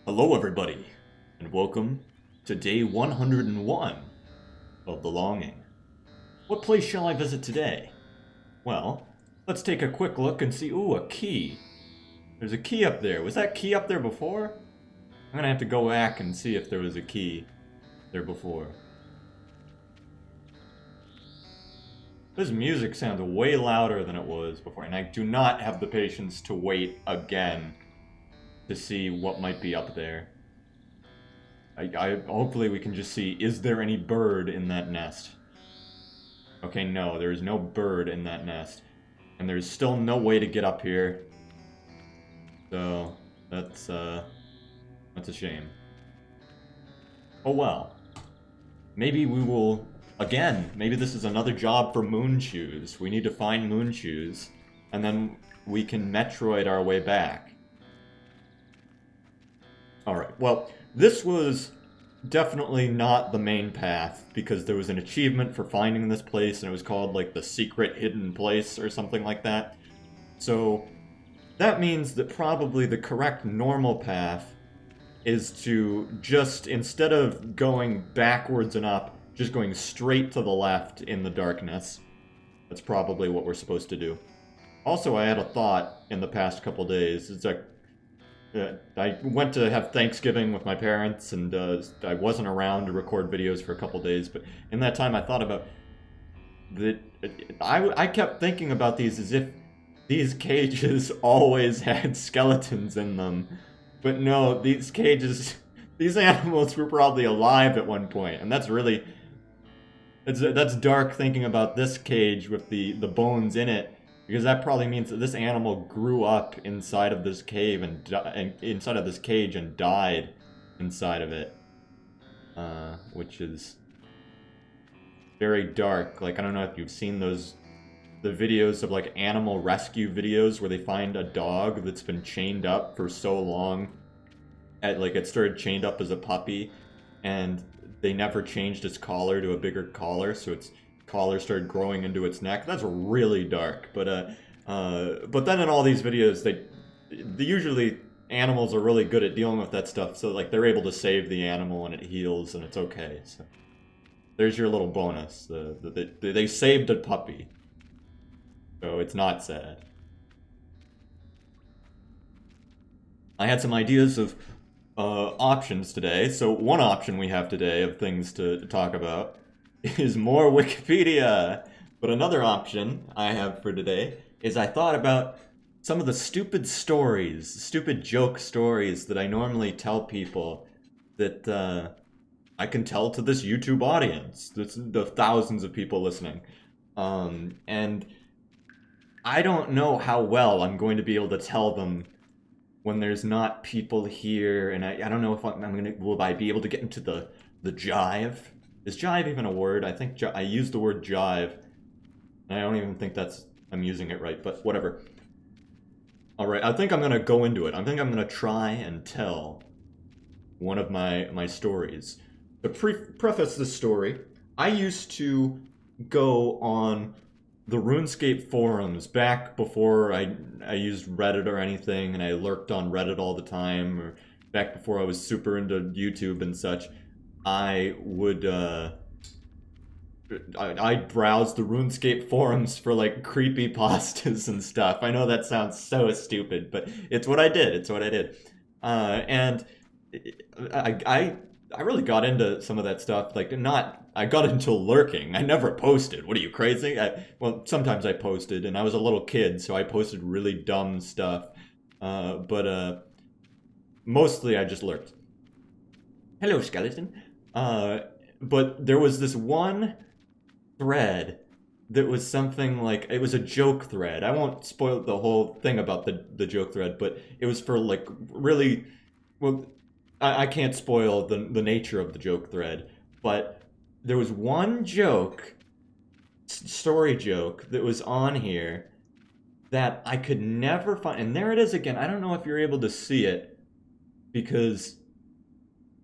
Hello everybody, and welcome to day 101 of The Longing. What place shall I visit today? Well, let's take a quick look and see. Ooh, a key. There's a key up there. Was that key up there before? I'm gonna have to go back and see if there was a key there before. This music sounds way louder than it was before, and I do not have the patience to wait again to see what might be up there. Hopefully we can just see, is there any bird in that nest? Okay, no, there is no bird in that nest. And there's still no way to get up here. So, that's a shame. Oh well. Maybe we will, again, maybe this is another job for Moon Shoes. We need to find Moon Shoes, and then we can Metroid our way back. Alright, well, this was definitely not the main path, because there was an achievement for finding this place, and it was called, like, the secret hidden place, or something like that. So, that means that probably the correct normal path is to just, instead of going backwards and up, just going straight to the left in the darkness. That's probably what we're supposed to do. Also, I had a thought in the past couple days. It's like, I went to have Thanksgiving with my parents, and I wasn't around to record videos for a couple days, but in that time I thought about that. I kept thinking about these as if these cages always had skeletons in them. But no, these cages, these animals were probably alive at one point, and that's really, that's dark thinking about this cage with the bones in it. Because that probably means that this animal grew up inside of this cave and inside of this cage and died inside of it, which is very dark. Like, I don't know if you've seen the videos of like animal rescue videos where they find a dog that's been chained up for so long, like it started chained up as a puppy, and they never changed its collar to a bigger collar, so its collar started growing into its neck. That's really dark. But then in all these videos, they usually animals are really good at dealing with that stuff. So like they're able to save the animal and it heals and it's okay. So there's your little bonus. They saved a puppy, so it's not sad. I had some ideas of options today. So one option we have today of things to talk about is more Wikipedia. But another option I have for today is I thought about some of the stupid stories, stupid joke stories that I normally tell people that I can tell to this YouTube audience, the thousands of people listening. And I don't know how well I'm going to be able to tell them when there's not people here, and I don't know if will I be able to get into the jive? Is jive even a word? I think I used the word jive, and I don't even think I'm using it right, but whatever. Alright, I think I'm gonna go into it. I think I'm gonna try and tell one of my stories. To preface this story, I used to go on the RuneScape forums back before I used Reddit or anything, and I lurked on Reddit all the time, or back before I was super into YouTube and such. I would I'd browse the RuneScape forums for like creepy pastas and stuff. I know that sounds so stupid, but it's what I did. It's what I did, and I really got into some of that stuff. Like, not, I got into lurking. I never posted. What are you, crazy? Well, sometimes I posted, and I was a little kid, so I posted really dumb stuff. But mostly I just lurked. Hello, skeleton. But there was this one thread that was something like, it was a joke thread. I won't spoil the whole thing about the joke thread, but it was for like really, well, I can't spoil the nature of the joke thread, but there was one joke, story joke, that was on here that I could never find. And there it is again. I don't know if you're able to see it because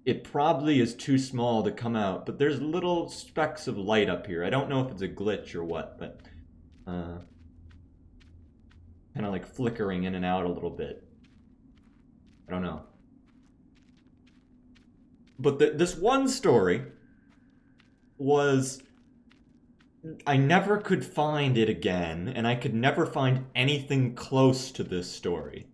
it probably is too small to come out, but there's little specks of light up here. I don't know if it's a glitch or what, but kind of like flickering in and out a little bit. I don't know. But this one story was... I never could find it again, and I could never find anything close to this story.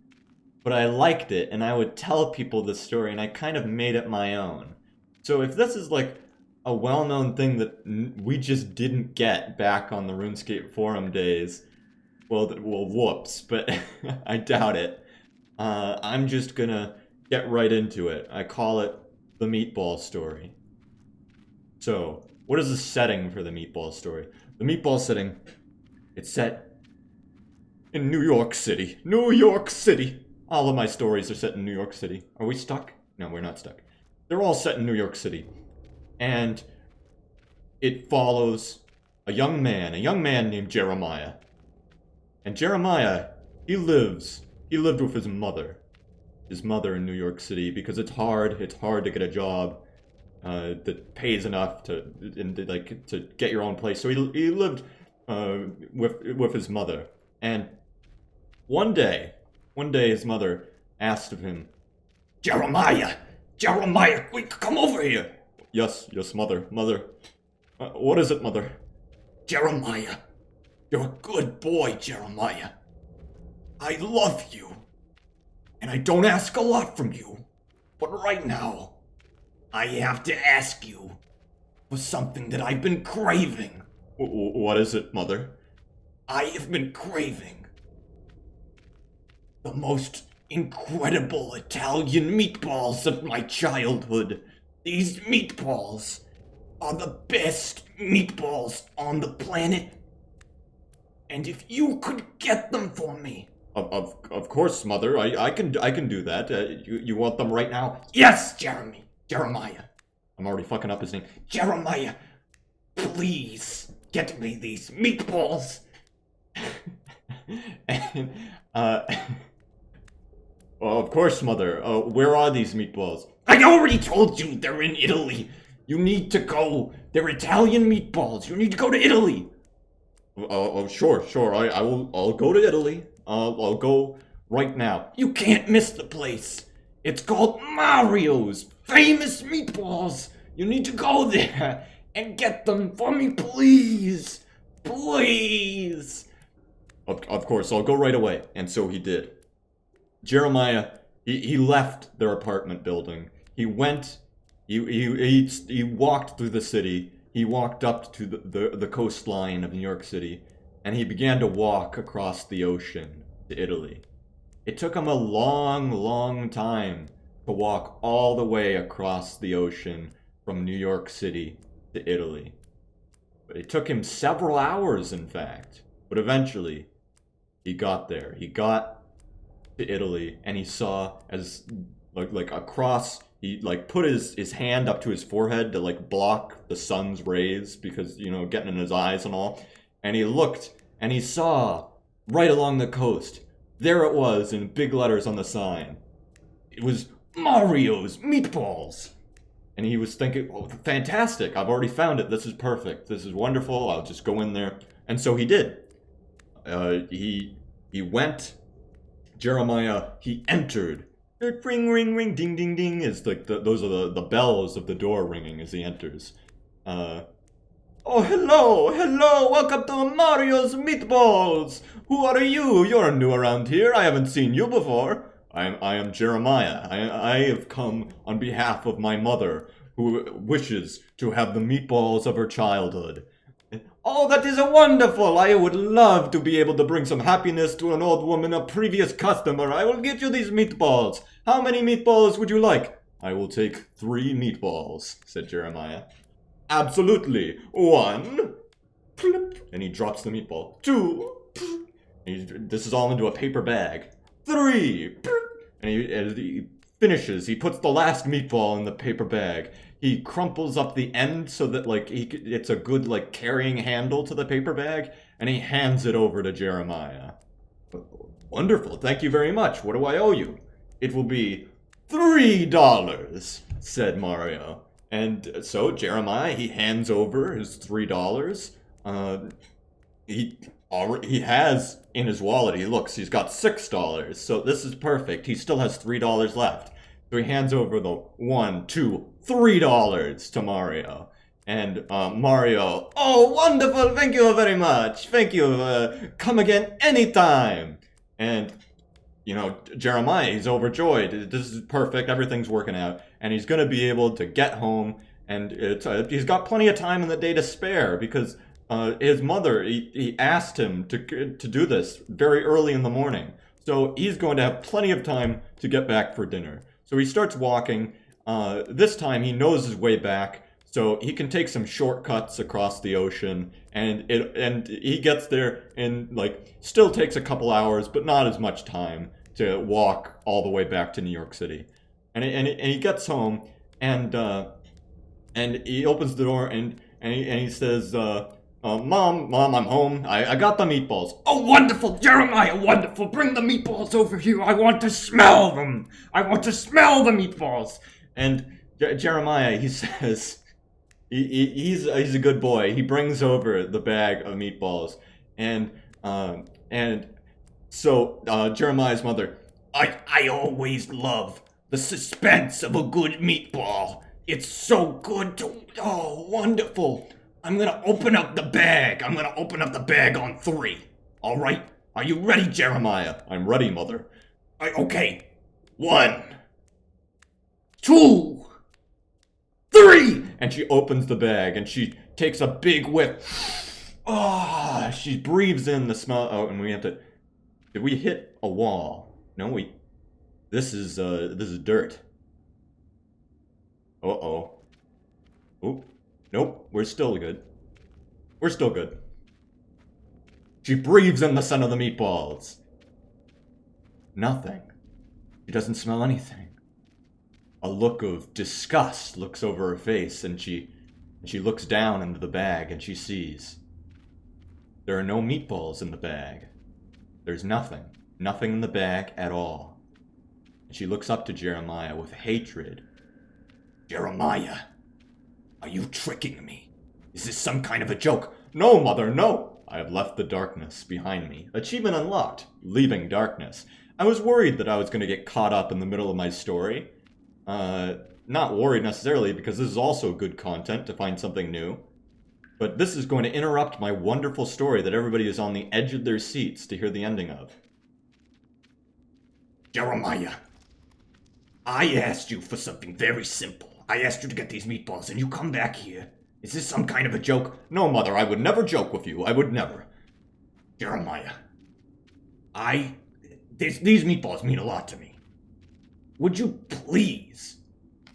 But I liked it, and I would tell people this story, and I kind of made it my own. So if this is like a well-known thing that we just didn't get back on the RuneScape forum days, well, whoops, but I doubt it. I'm just gonna get right into it. I call it the meatball story. So, what is the setting for the meatball story? The meatball setting, it's set in New York City. New York City! All of my stories are set in New York City. Are we stuck? No, we're not stuck. They're all set in New York City. And it follows a young man named Jeremiah. And Jeremiah, he lived with his mother in New York City, because it's hard to get a job that pays enough to get your own place. So he lived with his mother. And one day his mother asked of him, Jeremiah, come over here. Yes, mother. What is it, mother? Jeremiah, you're a good boy, Jeremiah. I love you. And I don't ask a lot from you. But right now, I have to ask you for something that I've been craving. What is it, mother? I have been craving the most incredible Italian meatballs of my childhood. These meatballs are the best meatballs on the planet. And if you could get them for me. Of course, mother. I can do that. You want them right now? Yes, Jeremiah. I'm already fucking up his name. Jeremiah, please get me these meatballs. And, well, of course, mother. Where are these meatballs? I already told you they're in Italy. You need to go. They're Italian meatballs. You need to go to Italy. Sure. I'll go to Italy. I'll go right now. You can't miss the place. It's called Mario's Famous Meatballs. You need to go there and get them for me, please. Please. Of course, I'll go right away. And so he did. Jeremiah, he left their apartment building. He went, he walked through the city. He walked up to the coastline of New York City, and he began to walk across the ocean to Italy. It took him a long time to walk all the way across the ocean from New York City to Italy. But it took him several hours, in fact. But eventually, he got there. He got to Italy, and he saw as like across. He put his hand up to his forehead to block the sun's rays, because getting in his eyes and all. And he looked, and he saw right along the coast. There it was in big letters on the sign. It was Mario's Meatballs. And he was thinking, oh, fantastic, I've already found it. This is perfect. This is wonderful. I'll just go in there. And so he did. He went. Jeremiah, he entered. Ring, ring, ring, ding, ding, ding. Is those are the bells of the door ringing as he enters. Oh, hello, welcome to Mario's Meatballs. Who are you? You're new around here. I haven't seen you before. I am Jeremiah. I have come on behalf of my mother, who wishes to have the meatballs of her childhood. Oh, that is wonderful! I would love to be able to bring some happiness to an old woman, a previous customer. I will get you these meatballs. How many meatballs would you like? I will take 3 meatballs, said Jeremiah. Absolutely. 1. And he drops the meatball. 2. This is all into a paper bag. 3. And he finishes. He puts the last meatball in the paper bag. He crumples up the end so that it's a good carrying handle to the paper bag, and he hands it over to Jeremiah. Wonderful, thank you very much. What do I owe you? It will be $3, said Mario. And so Jeremiah, he hands over his $3. He has in his wallet, he looks, he's got $6. So this is perfect. He still has $3 left. So he hands over the $1, $2, $3 to Mario. And Mario, oh, wonderful, thank you very much. Thank you, come again anytime. And, you know, Jeremiah, he's overjoyed. This is perfect, everything's working out. And he's going to be able to get home, and he's got plenty of time in the day to spare because his mother, he asked him to do this very early in the morning. So he's going to have plenty of time to get back for dinner. So he starts walking. This time he knows his way back, so he can take some shortcuts across the ocean, and he gets there in like still takes a couple hours, but not as much time to walk all the way back to New York City. And he gets home, and he opens the door, and he says, Mom, I'm home. I got the meatballs. Oh, wonderful, Jeremiah, wonderful. Bring the meatballs over here. I want to smell them. I want to smell the meatballs. And Jeremiah, he says, he's a good boy. He brings over the bag of meatballs. And so Jeremiah's mother, I always love the suspense of a good meatball. It's so good to, oh, wonderful. I'm gonna open up the bag. I'm gonna open up the bag on 3. All right? Are you ready, Jeremiah? I'm ready, Mother. Okay. 1, 2, 3. And she opens the bag and she takes a big whiff. Ah, she breathes in the smell. Oh, and we have to. Did we hit a wall? No, we. This is dirt. Uh-oh. Oop. Nope, we're still good. We're still good. She breathes in the scent of the meatballs. Nothing. She doesn't smell anything. A look of disgust looks over her face, and she looks down into the bag, and she sees there are no meatballs in the bag. There's nothing. Nothing in the bag at all. And she looks up to Jeremiah with hatred. Jeremiah, are you tricking me? Is this some kind of a joke? No, Mother, no! I have left the darkness behind me. Achievement unlocked. Leaving darkness. I was worried that I was going to get caught up in the middle of my story. Not worried necessarily, because this is also good content to find something new. But this is going to interrupt my wonderful story that everybody is on the edge of their seats to hear the ending of. Jeremiah, I asked you for something very simple. I asked you to get these meatballs, and you come back here. Is this some kind of a joke? No, Mother, I would never joke with you. I would never. Jeremiah, these meatballs mean a lot to me. Would you please?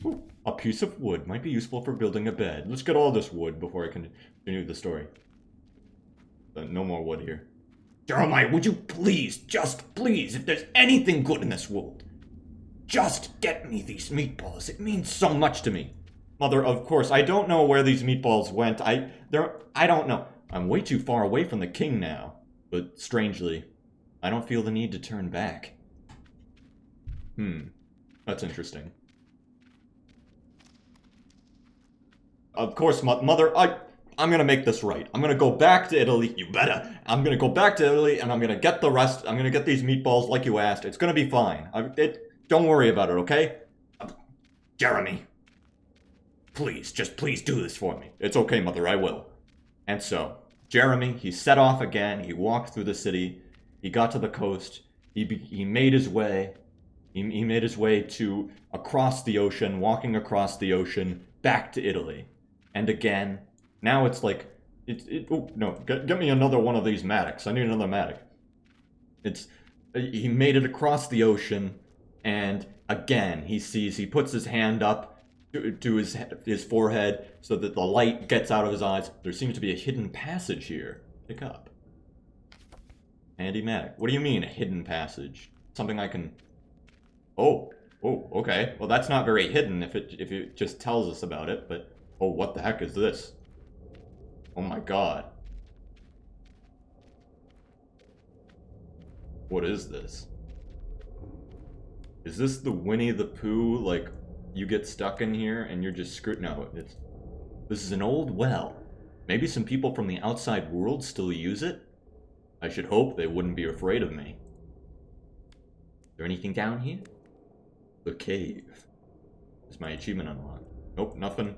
Ooh, a piece of wood might be useful for building a bed. Let's get all this wood before I continue the story. No more wood here. Jeremiah, would you please, just please, if there's anything good in this world, just get me these meatballs. It means so much to me. Mother, of course, I don't know where these meatballs went. I don't know. I'm way too far away from the king now. But strangely, I don't feel the need to turn back. That's interesting. Of course, Mother, I'm gonna make this right. I'm gonna go back to Italy. You better. I'm gonna go back to Italy, and I'm gonna get the rest. I'm gonna get these meatballs like you asked. It's gonna be fine. Don't worry about it, okay? Jeremy, please, just please do this for me. It's okay, Mother, I will. And so, Jeremy, he set off again. He walked through the city. He got to the coast. He made his way. He made his way to across the ocean, walking across the ocean, back to Italy. And again, now it's like, oh, no, get me another one of these mattocks. I need another mattock. He made it across the ocean, and again, he puts his hand up to his forehead so that the light gets out of his eyes. There seems to be a hidden passage here. Pick up. Handy mattock. What do you mean, a hidden passage? Something I can... Oh, okay. Well, that's not very hidden if it just tells us about it, but... Oh, what the heck is this? Oh my god. What is this? Is this the Winnie the Pooh, like, you get stuck in here and you're just screwed? No, this is an old well. Maybe some people from the outside world still use it? I should hope they wouldn't be afraid of me. Is there anything down here? The cave. Is my achievement unlocked? Nope, nothing.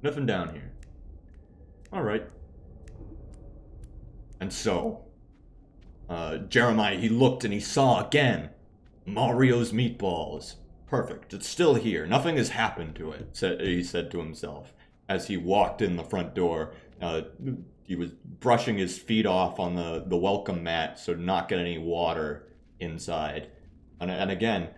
Nothing down here. Alright. And so, Jeremiah, he looked and he saw again Mario's meatballs. Perfect. It's still here. Nothing has happened to it, he said to himself as he walked in the front door. He was brushing his feet off on the welcome mat so to not get any water inside. And again,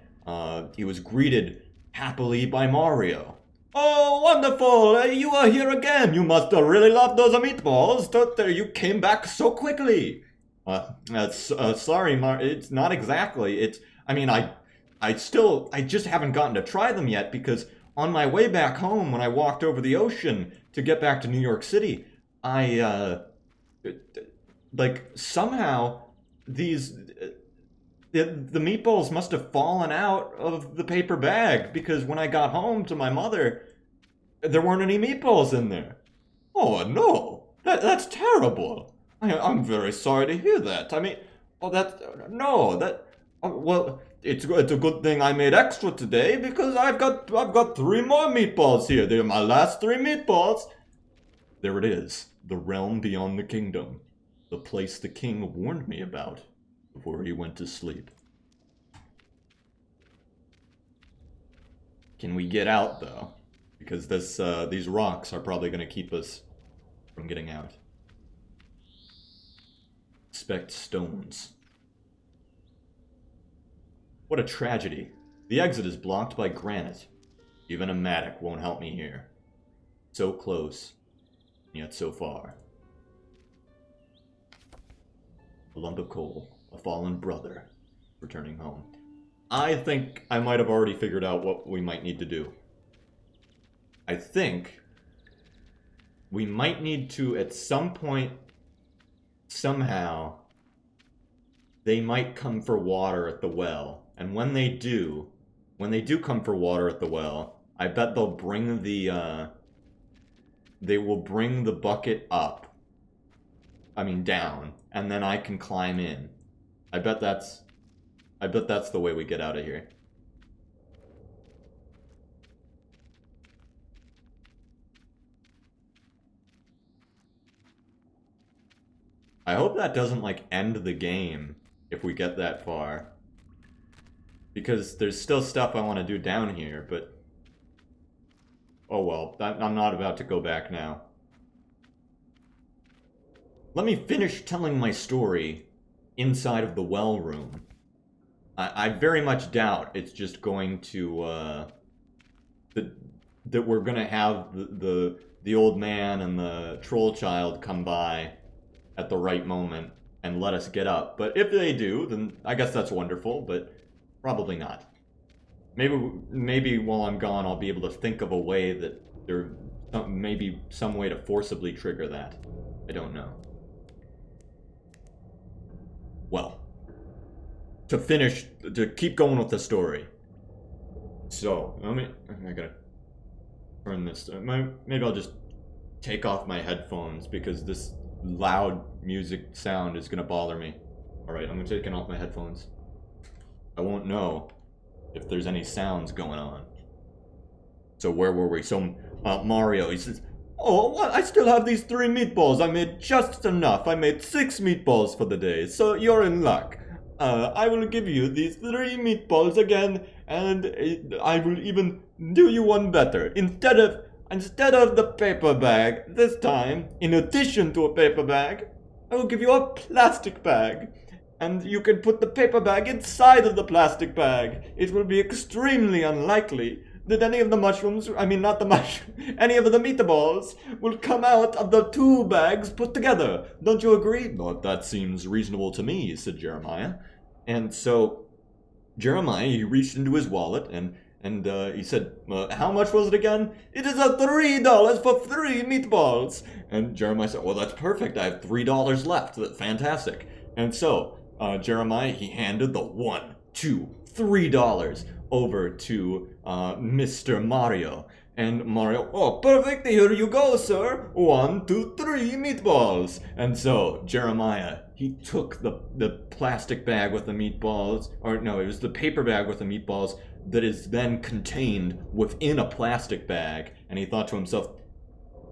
he was greeted happily by Mario. Oh, wonderful! You are here again! You must really love those meatballs! You came back so quickly! Sorry, it's not exactly. I just haven't gotten to try them yet because on my way back home when I walked over the ocean to get back to New York City, somehow these... The meatballs must have fallen out of the paper bag because when I got home to my mother, there weren't any meatballs in there. Oh no, that's terrible. I'm very sorry to hear that. It's a good thing I made extra today because I've got 3 more meatballs here. They're my last 3 meatballs. There it is, the realm beyond the kingdom, the place the king warned me about before he went to sleep. Can we get out, though? Because these rocks are probably going to keep us from getting out. Expect stones. What a tragedy. The exit is blocked by granite. Even a mattock won't help me here. So close, yet so far. A lump of coal. A fallen brother, returning home. I think I might have already figured out what we might need to do. I think we might need to, at some point, somehow, they might come for water at the well. And when they do come for water at the well, I bet they'll bring they will bring the bucket up. Down. And then I can climb in. I bet that's the way we get out of here. I hope that doesn't, end the game if we get that far. Because there's still stuff I want to do down here, but... Oh well, I'm not about to go back now. Let me finish telling my story inside of the well room. I very much doubt it's just going to, that we're gonna have the old man and the troll child come by at the right moment and let us get up. But if they do, then I guess that's wonderful, but probably not. Maybe while I'm gone I'll be able to think of a way that maybe some way to forcibly trigger that. I don't know. Well, to keep going with the story. So, I gotta turn this, maybe I'll just take off my headphones because this loud music sound is gonna bother me. Alright, I'm taking off my headphones. I won't know if there's any sounds going on. So where were we? So, Mario, he says, oh, what? I still have these 3 meatballs. I made just enough. I made 6 meatballs for the day, so you're in luck. I will give you these 3 meatballs again, and I will even do you one better. Instead of the paper bag, this time, in addition to a paper bag, I will give you a plastic bag. And you can put the paper bag inside of the plastic bag. It will be extremely unlikely that any of the mushrooms, any of the meatballs will come out of the 2 bags put together. Don't you agree? Well, that seems reasonable to me, said Jeremiah. And so, Jeremiah, he reached into his wallet and he said, how much was it again? It is $3 for 3 meatballs. And Jeremiah said, well, that's perfect. I have $3 left. That's fantastic. And so, Jeremiah, he handed the $1, $2, $3 over to Mr. Mario. And Mario, oh, perfect, here you go, sir. 1, 2, 3 meatballs. And so, Jeremiah, he took the plastic bag with the meatballs, or no, it was the paper bag with the meatballs, that is then contained within a plastic bag, and he thought to himself,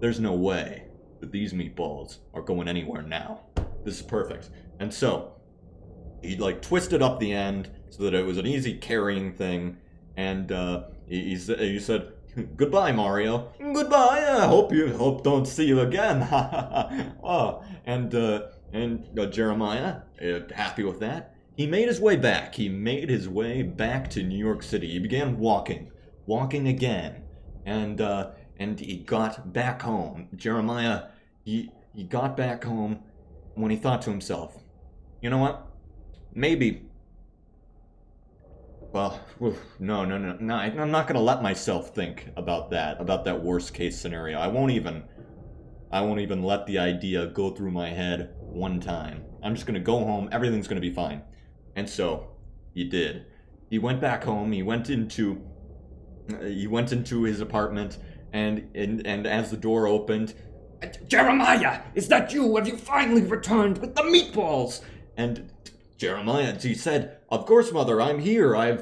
there's no way that these meatballs are going anywhere now. This is perfect. And so, he like twisted up the end so that it was an easy carrying thing, and he said, "Goodbye, Mario. Goodbye. I hope don't see you again." Oh, and Jeremiah, happy with that, he made his way back. He made his way back to New York City. He began walking again, and he got back home. Jeremiah, he got back home when he thought to himself, you know what? Maybe. Well, no. I'm not gonna let myself think about that worst case scenario. I won't even let the idea go through my head one time. I'm just gonna go home. Everything's gonna be fine. And so he did. He went back home. He went into his apartment, and as the door opened, "Jeremiah, is that you? Have you finally returned with the meatballs?" And Jeremiah, he said, "Of course, Mother, I'm here. I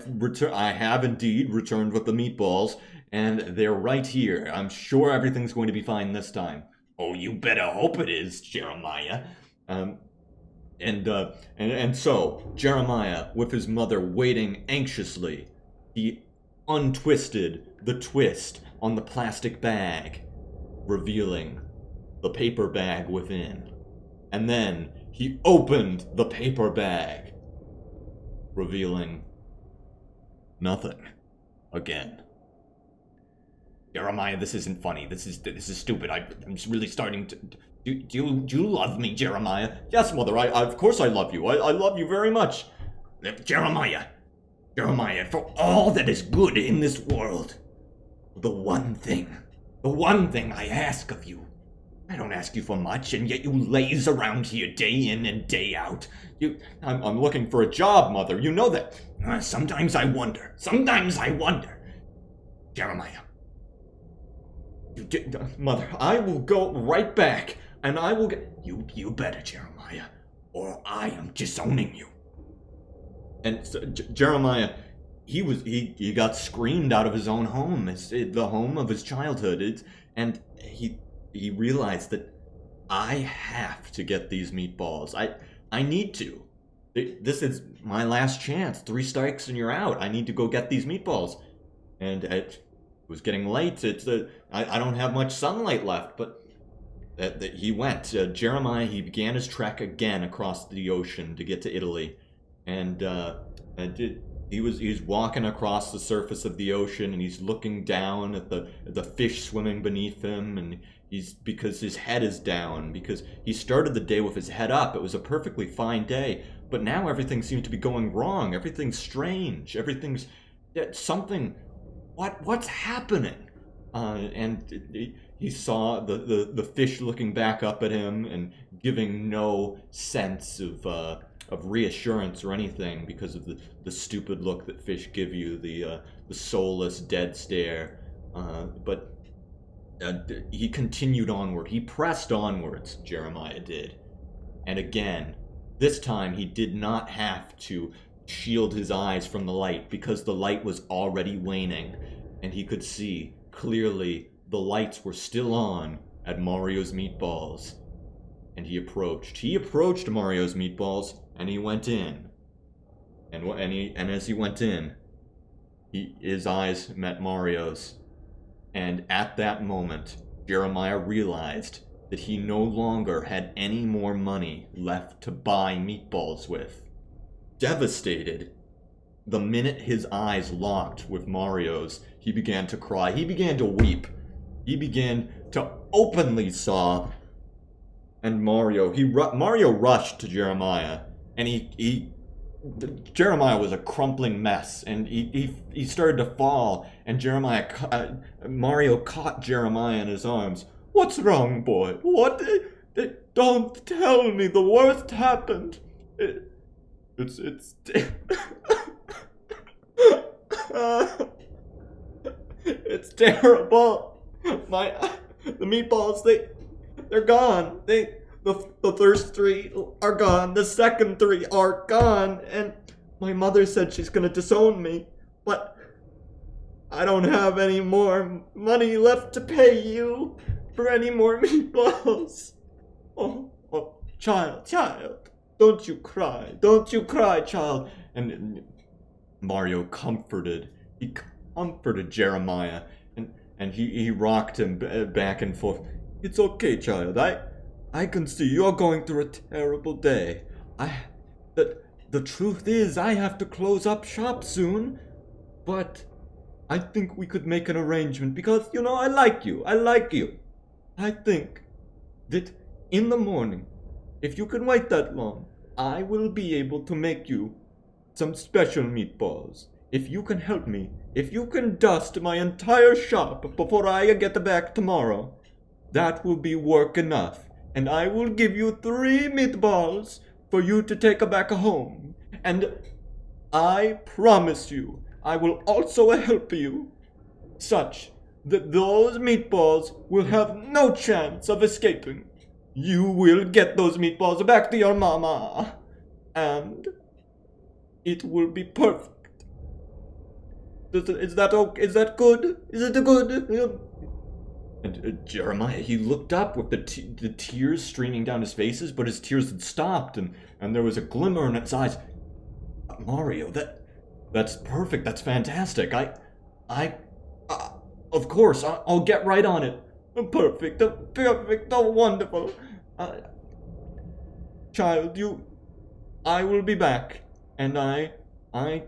have indeed returned with the meatballs, and they're right here. I'm sure everything's going to be fine this time." "Oh, you better hope it is, Jeremiah." And so Jeremiah, with his mother waiting anxiously, he untwisted the twist on the plastic bag, revealing the paper bag within. And then he opened the paper bag, revealing nothing again. "Jeremiah, this isn't funny. This is stupid. I'm just really starting to... Do you love me, Jeremiah?" "Yes, Mother. Of course I love you. I love you very much." Jeremiah, for all that is good in this world, the one thing I ask of you. I don't ask you for much, and yet you laze around here day in and day out. I'm looking for a job, Mother. You know that. Sometimes I wonder. Jeremiah. Mother, I will go right back, and I will get... You better, Jeremiah, or I am disowning you. And so, Jeremiah, he got screamed out of his own home, the home of his childhood, and he realized that I have to get these meatballs. I need to. This is my last chance. 3 strikes and you're out. I need to go get these meatballs. And it was getting late. I don't have much sunlight left, but he went. Jeremiah, he began his trek again across the ocean to get to Italy. And he's walking across the surface of the ocean, and he's looking down at the fish swimming beneath him, and because his head is down, because he started the day with his head up. It was a perfectly fine day, but now everything seems to be going wrong. Everything's strange. Everything's something. What's happening? And he saw the fish looking back up at him and giving no sense of reassurance or anything, because of the stupid look that fish give you, the soulless dead stare. But he continued onward. He pressed onwards, Jeremiah did. And again, this time he did not have to shield his eyes from the light, because the light was already waning, and he could see clearly the lights were still on at Mario's Meatballs. And he approached Mario's Meatballs, and he went in. And as he went in, his eyes met Mario's. And at that moment, Jeremiah realized that he no longer had any more money left to buy meatballs with. Devastated, the minute his eyes locked with Mario's, he began to cry. He began to weep. He began to openly sob. And Mario rushed to Jeremiah, and Jeremiah was a crumpling mess, and he started to fall, and Mario caught Jeremiah in his arms. "What's wrong, boy? What? Don't tell me the worst happened. It's it's terrible. The meatballs, they're gone. The first 3 are gone. The second 3 are gone. And my mother said she's gonna disown me. But I don't have any more money left to pay you for any more meatballs. Oh, child, don't you cry, child. And Mario he comforted Jeremiah, and he rocked him back and forth. It's okay, child. I can see you're going through a terrible day. The truth is, I have to close up shop soon, but I think we could make an arrangement because, I like you. I think that in the morning, if you can wait that long, I will be able to make you some special meatballs. If you can help me, if you can dust my entire shop before I get back tomorrow, that will be work enough, and I will give you 3 meatballs for you to take back home. And I promise you, I will also help you, such that those meatballs will have no chance of escaping. You will get those meatballs back to your mama, and it will be perfect. Is that okay? Is that good? Is it good? And Jeremiah, he looked up with the tears streaming down his faces, but his tears had stopped, and there was a glimmer in his eyes. Mario, that's perfect. That's fantastic. Of course, I'll get right on it. Perfect, wonderful. Child, I will be back, and I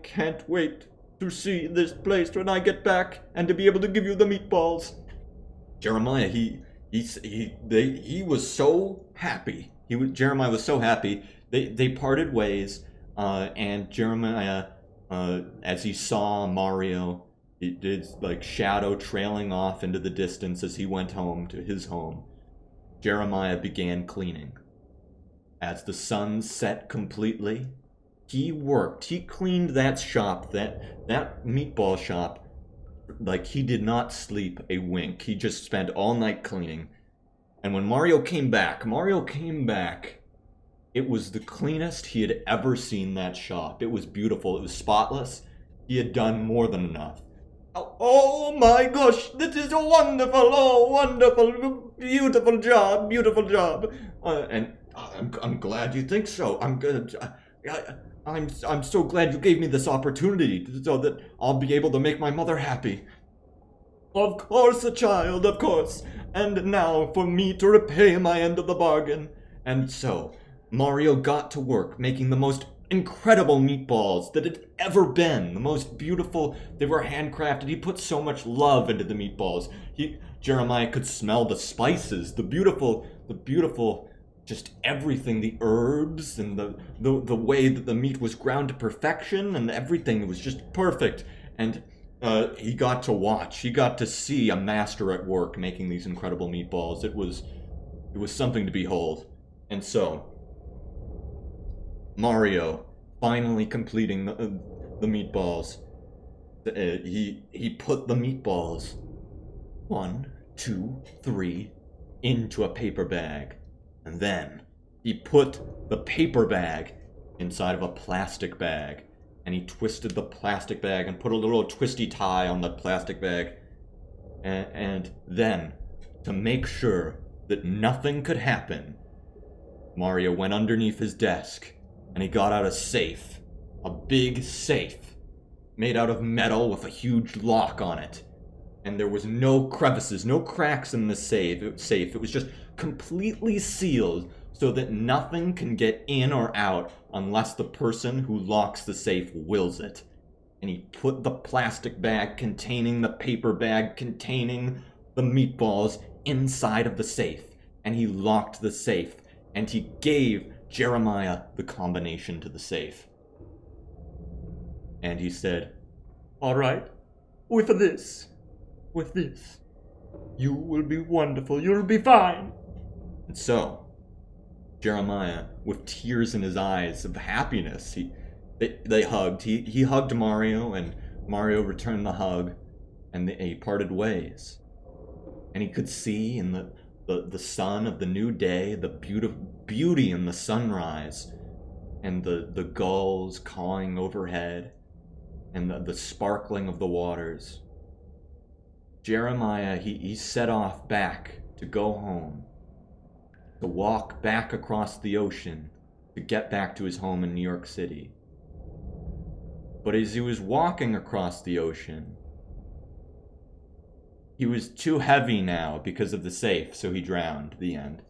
can't wait to see this place when I get back and to be able to give you the meatballs. Jeremiah, he was so happy. Jeremiah was so happy. They parted ways, and Jeremiah, as he saw Mario, it did like shadow trailing off into the distance as he went home to his home. Jeremiah began cleaning. As the sun set completely, he worked. He cleaned that shop, that meatball shop, like he did not sleep a wink. He just spent all night cleaning. And when Mario came back, it was the cleanest he had ever seen that shop. It was beautiful. It was spotless. He had done more than enough. Oh my gosh, this is a wonderful, beautiful job. And I'm glad you think so. I'm good. I'm so glad you gave me this opportunity so that I'll be able to make my mother happy. Of course, child, of course. And now for me to repay my end of the bargain. And so, Mario got to work making the most incredible meatballs that had ever been. The most beautiful. They were handcrafted. He put so much love into the meatballs. Jeremiah could smell the spices, the beautiful, just everything, the herbs and the way that the meat was ground to perfection, and everything was just perfect. And he got to watch. He got to see a master at work making these incredible meatballs. It was something to behold. And so, Mario finally completing the meatballs. He put the meatballs 1, 2, 3 into a paper bag. And then he put the paper bag inside of a plastic bag. And he twisted the plastic bag and put a little twisty tie on the plastic bag. And then, to make sure that nothing could happen, Mario went underneath his desk and he got out a safe. A big safe. Made out of metal with a huge lock on it. And there was no crevices, no cracks in the safe. It was just completely sealed so that nothing can get in or out unless the person who locks the safe wills it. And he put the plastic bag containing the paper bag containing the meatballs inside of the safe. And he locked the safe. And he gave Jeremiah the combination to the safe. And he said, "All right, with this, you will be wonderful. You'll be fine." And so, Jeremiah, with tears in his eyes of happiness, they hugged. He hugged Mario, and Mario returned the hug, and they parted ways. And he could see in the sun of the new day, the beauty in the sunrise, and the gulls cawing overhead, and the sparkling of the waters. Jeremiah, he set off back to go home, to walk back across the ocean, to get back to his home in New York City. But as he was walking across the ocean, he was too heavy now because of the safe, so he drowned. The end.